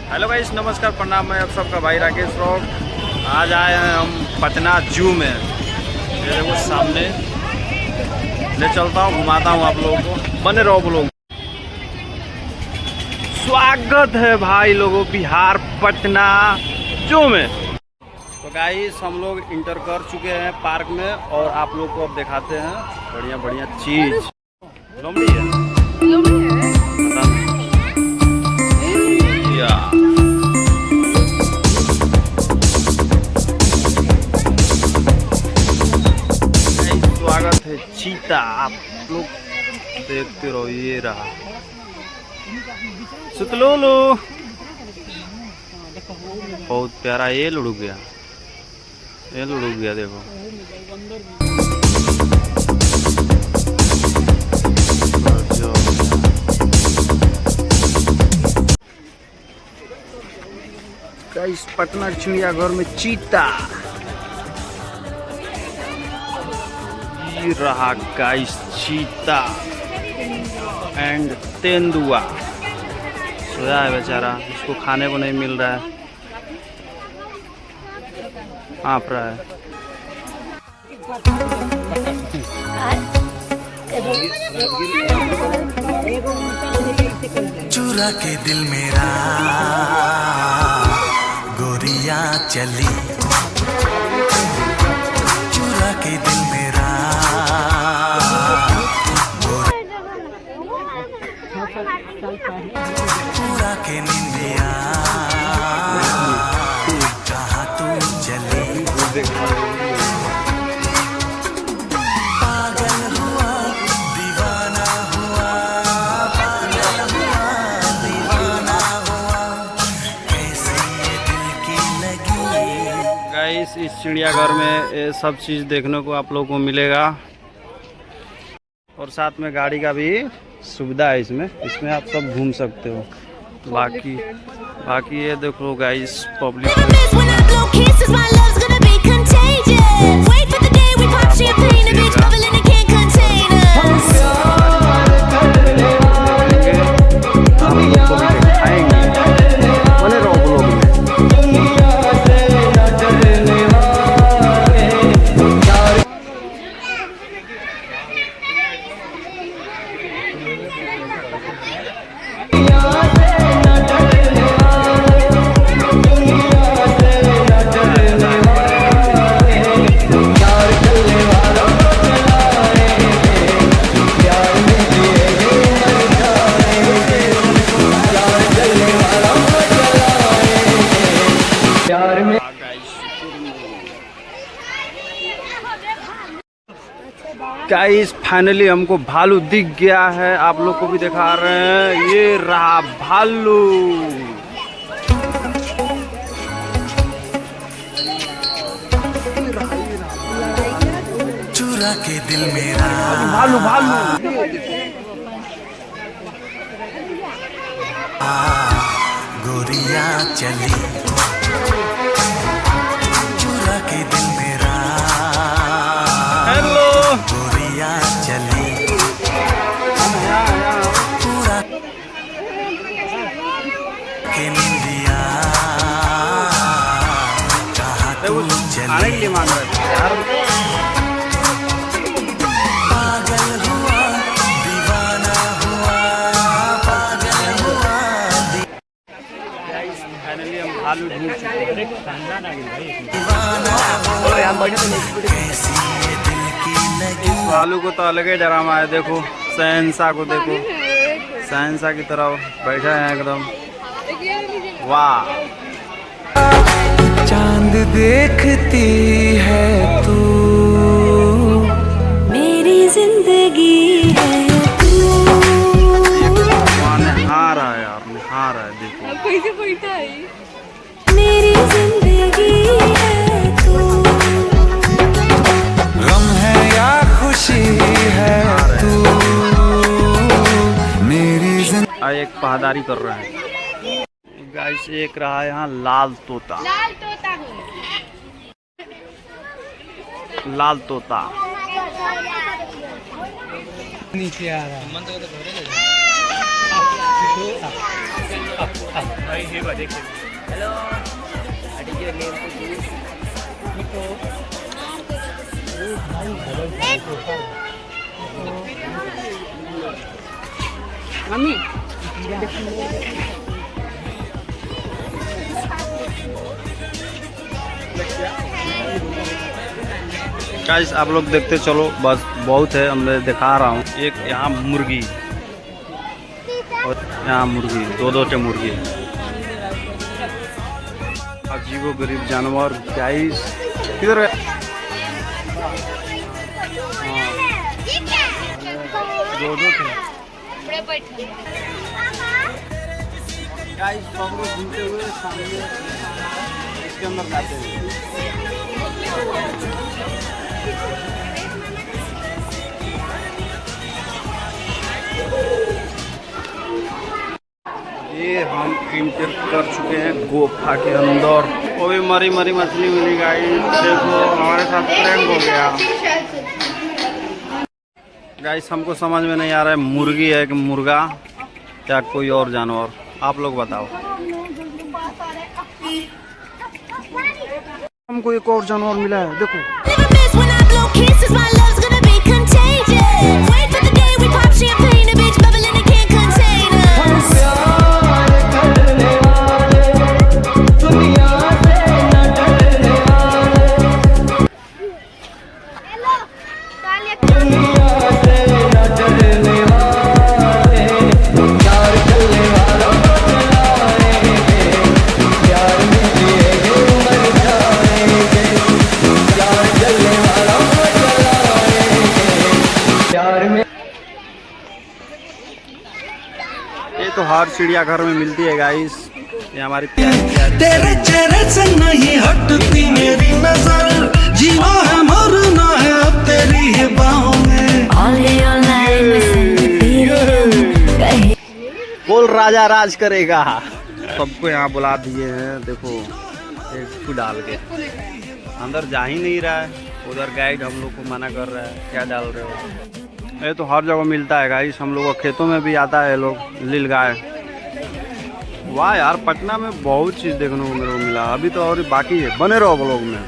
Hello guys, नमस्कार, प्रणाम। मैं आप सबका भाई राकेश रॉक। आज आए हैं हम पटना जू में। ये देखो सामने, ले चलता हूँ, घुमाता हूँ आप लोगों को। बने रहो लोग। स्वागत है भाई लोगों बिहार पटना जू में। तो गाइस हम लोग इंटर कर चुके हैं पार्क में और आप लोग को अब दिखाते हैं बढ़िया बढ़िया चीज। लोमड़ी है स्वागत है चीता। आप लोग देखते रहो, ये रहा सुतलुलु, बहुत प्यारा। ये लुढ़क गया, ये लुढ़क गया, देखो। गाइस पटना चिड़ियाघर में चीता ये रहा। गाइस चीता एंड तेंदुआ सोया है बेचारा, उसको खाने को नहीं मिल रहा है, हाँफ रहा है। चुरा के दिल मेरा गोरियां चली, चुरा के दिल मेरा चुरा के निंदिया कहाँ तू चली। पागल हुआ दीवाना हुआ, पागल हुआ दीवाना हुआ, कैसे ये दिल की लगी। गाइस इस चिड़ियाघर में ये सब चीज़ देखने को आप लोगों को मिलेगा और साथ में गाड़ी का भी सुविधा है इसमें आप सब घूम सकते हो। बाकी ये देखो गाइस पब्लिक गाइस फाइनली हमको भालू दिख गया है। आप लोग को भी दिखा रहे हैं, ये रहा भालू। चुरा के दिल मेरा भालू भालू गोरियां चली, चुरा के दिल मेरा हेलो गोरियां चली, पूरा के निंदिया कहाँ तू चली। आने के लिए मांग रहे थे यार। पागल हुआ दीवाना हुआ, पागल हुआ फाइनली हम भालू ढूंढ चुके हैं। दीवाना हुआ, कैसी ये दिल की लगी। भालू को तो अलग ही डरामा है। देखो शहंशाह को, देखो शहंशाह की तरह बैठा है एकदम। वाह, चांद देखती है तू, मेरी जिंदगी है तू। हारा है यार, हारा है। देखो कैसे बैठा है, मेरी जिंदगी है तू, गम है या खुशी है तू, मेरी जिंदगी। एक पहरेदारी कर रहे हैं गाइस। एक रहा है यहाँ लाल तोता, लाल तोता हूँ। लाल तोता नीचे आ रहा है। Hello. What is your name, please? Mami. Guys आप लोग देखते चलो, बस बहुत है, मैं दिखा रहा हूँ। एक यहाँ मुर्गी और यहाँ मुर्गी, दो टे मुर्गी। अजीबो गरीब जानवर गाइस। किधर है? दो थे गाइस। सब लोग घूमते हुए सामने इसके अंदर जाते हैं। ये हम इंटर कर चुके हैं गुफा के अंदर। वो भी मरी मरी मछली मिली गाइस। देखो हमारे साथ प्रैंक हो गया गाइस। हमको समझ में नहीं आ रहा है मुर्गी है कि मुर्गा या कोई और जानवर, आप लोग बताओ। हमको एक और जानवर मिला है, देखो। ये तो हर चिड़ियाघर में मिलती है गाइस। ये हमारी प्यारी तेरे चेहरे से नहीं हटती मेरी नजर, जीना है मरना है अब तेरी ही बाहों में। बोल राजा राज करेगा। सबको यहाँ बुला दिए हैं, देखो एक डाल के अंदर जा ही नहीं रहा है। उधर गाइड हम लोग को मना कर रहा है, क्या डाल रहे हो। ये तो हर जगह मिलता है गाइस। हम लोग खेतों में भी आता है लोग लील गाय। वाह यार, पटना में बहुत चीज़ देखने को मेरे को मिला। अभी तो और बाकी है, बने रहो ब्लॉग में।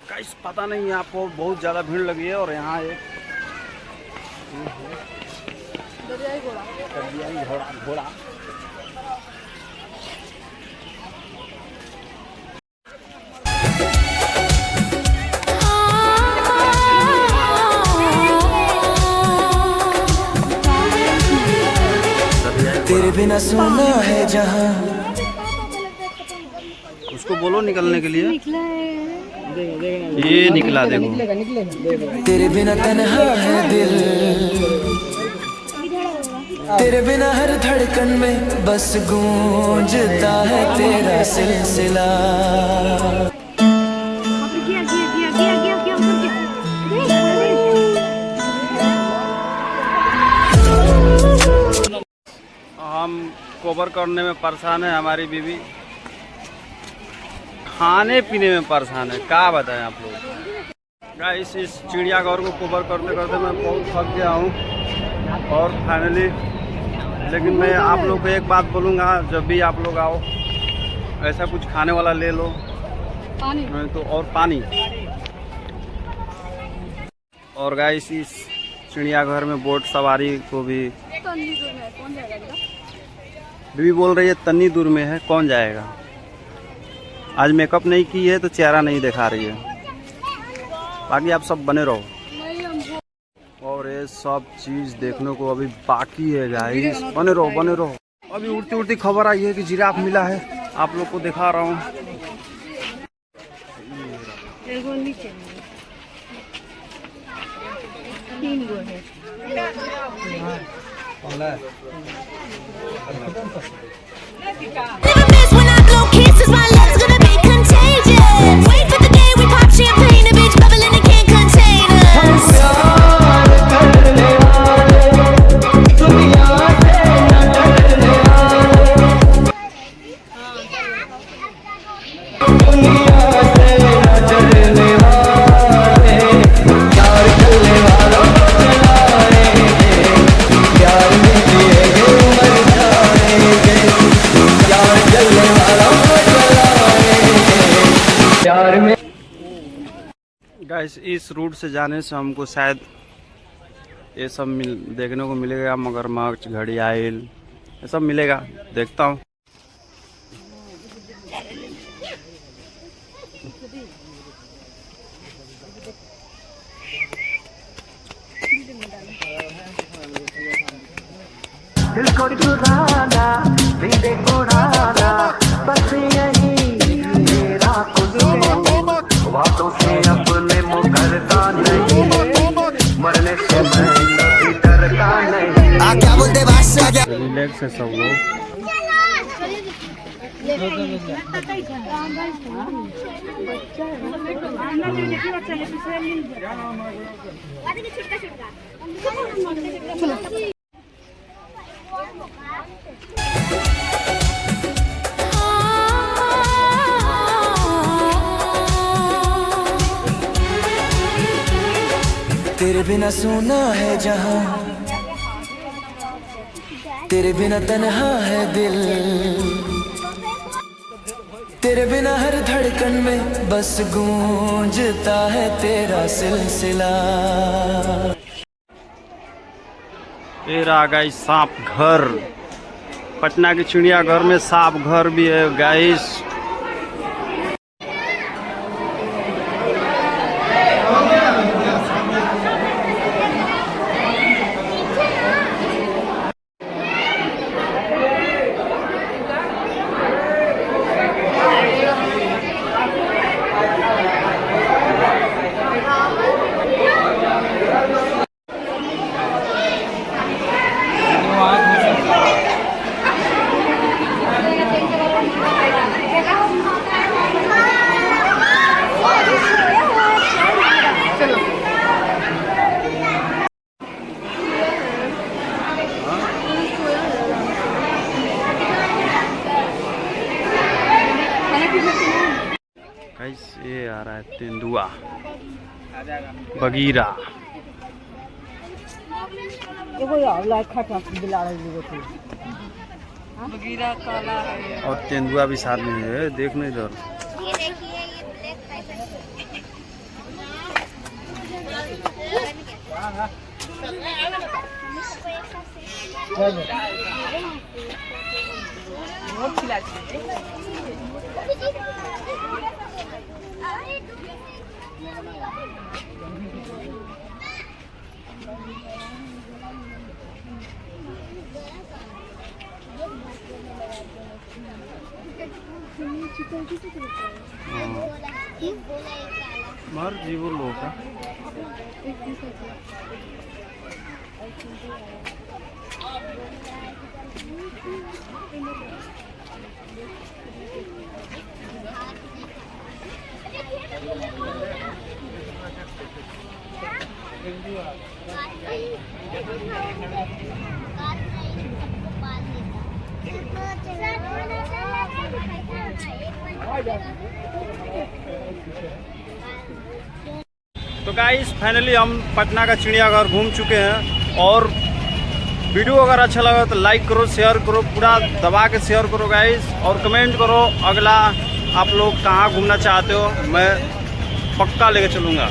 गाइस पता नहीं, आपको बहुत ज़्यादा भीड़ लगी है। और यहाँ एक घोड़ा तेरे बिना सोना है जहाँ। उसको बोलो निकलने के लिए। ये निकला, देखो। तेरे बिना तन्हा है दिल, तेरे बिना हर धड़कन में बस गूंजता है तेरा सिलसिला। हम कवर करने में परेशान है, हमारी बीवी खाने पीने में परेशान है। क्या बताएं आप लोग। गाइस इस चिड़ियाघर को कवर करते करते मैं बहुत थक गया हूँ। और फाइनली लेकिन मैं आप लोग को एक बात बोलूँगा, जब भी आप लोग आओ ऐसा कुछ खाने वाला ले लो, पानी नहीं तो और पानी। और गाइस इस चिड़ियाघर में बोट सवारी को भी बीवी बोल रही है तन्नी दूर में है, कौन जाएगा। आज मेकअप नहीं की है तो चेहरा नहीं दिखा रही है। बाकी आप सब बने रहो। और ये सब चीज़ देखने को अभी बाकी है गाइस, बने रहो बने रहो। अभी उड़ती उड़ती खबर आई है कि जिराफ मिला है, आप लोग को दिखा रहा हूँ। Never miss when I blow kisses, my love's gonna be contagious. Wait for the day we pop champagne, a bitch bubbling and can't contain us. दुनिया से न डरने वाले गाइस इस रूट से जाने से हमको शायद ये सब देखने को मिलेगा, मगरमच्छ, घड़ियाल, ये सब मिलेगा। देखता हूँ। दिल को चुराना, दिल को उड़ाना, बस यही मेरा कुछ बातों से अपने मुकरता नहीं, मरने से मैं कभी डरता नहीं। क्या बोलते बादशाह? रिलैक्स है सब लोग। तेरे बिना सोना है जहां, तेरे बिना तन्हा है दिल, तेरे बिना हर धड़कन में बस गूंजता है तेरा सिलसिला। ये रहा गाइस सांप घर। पटना के चिड़ियाघर में सांप घर भी है गाइस। गाइस ये आ रहा है तेंदुआ, बगीरा। बगीरा काला है और तेंदुआ भी साथ में है, देखने इधर। ये देखिए, ये ब्लैक बहुत खिला मर जीवो लोग का। तो गाइस फाइनली हम पटना का चिड़ियाघर घूम चुके हैं। और वीडियो अगर अच्छा लगा तो लाइक करो, शेयर करो, पूरा दबा के शेयर करो गाइस। और कमेंट करो अगला आप लोग कहाँ घूमना चाहते हो, मैं पक्का लेके चलूँगा।